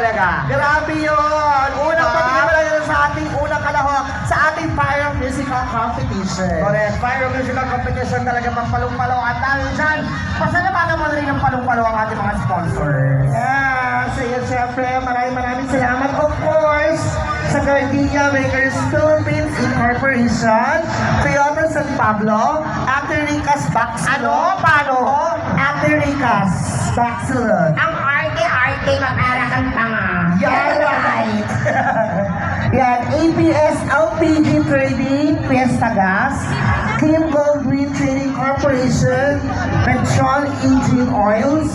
talaga. Grabe yun! Unang patingin talaga sa ating unang kalahok sa ating Fire Musical Competition. Correct. Fire Musical Competition talaga magpalong-palo at dahil dyan, pasalamatan mo na rin ng palong-palo ang ating mga sponsors. Yeah, so yun, syempre, maraming salamat, of course, sa Gardenia Makers Philippines Incorporation, Toyota San Pablo, Ate Ricas Baxilon. Paano? Ate Ricas Baxilon. Ang arte-arte mag-ara kang tanga. Yeah, right. Yan, ABS LPG Trading, Fiesta Gas, Clean Gold Green Trading Corporation, Petron Engine Oils,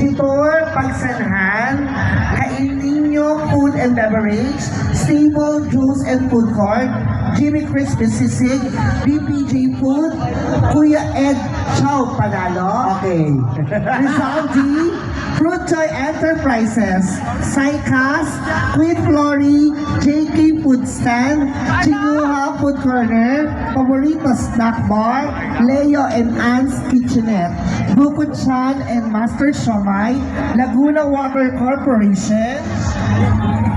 Vitor Pagsanhan, Kainino Food and Beverage, Stable Juice and Food Court, Jimmy Crispy Sisig, BPJ Food, Kuya Ed Chow Panalo, Okay. Rizal D, Fruit Joy Enterprises, Sycas, Queen Flory, JK Food Stand, Chinuha Food Corner, Favorito Snack Bar, Leo and Anne's Kitchenette, Bukuchan and Master Shomai, Laguna Water Corporation,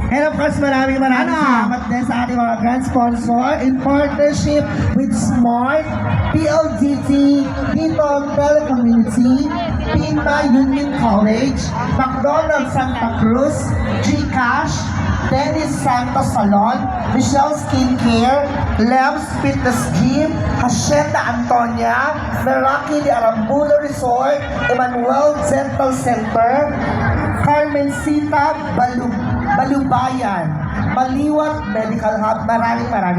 and of course, maraming salamat din sa ating mga grand sponsor in partnership with Smart, PLDT, Pitong Telecommunity, Pinma Union College, McDonald's Santa Cruz, Gcash, Dennis Santos Salon, Michelle Skincare, Lems Fitness Gym, Hacienda Antonia, Meraki de Arambulo Resort, Emmanuel Dental Center, Carmencita Balubayan, Maliwat Medical Hub. Maraming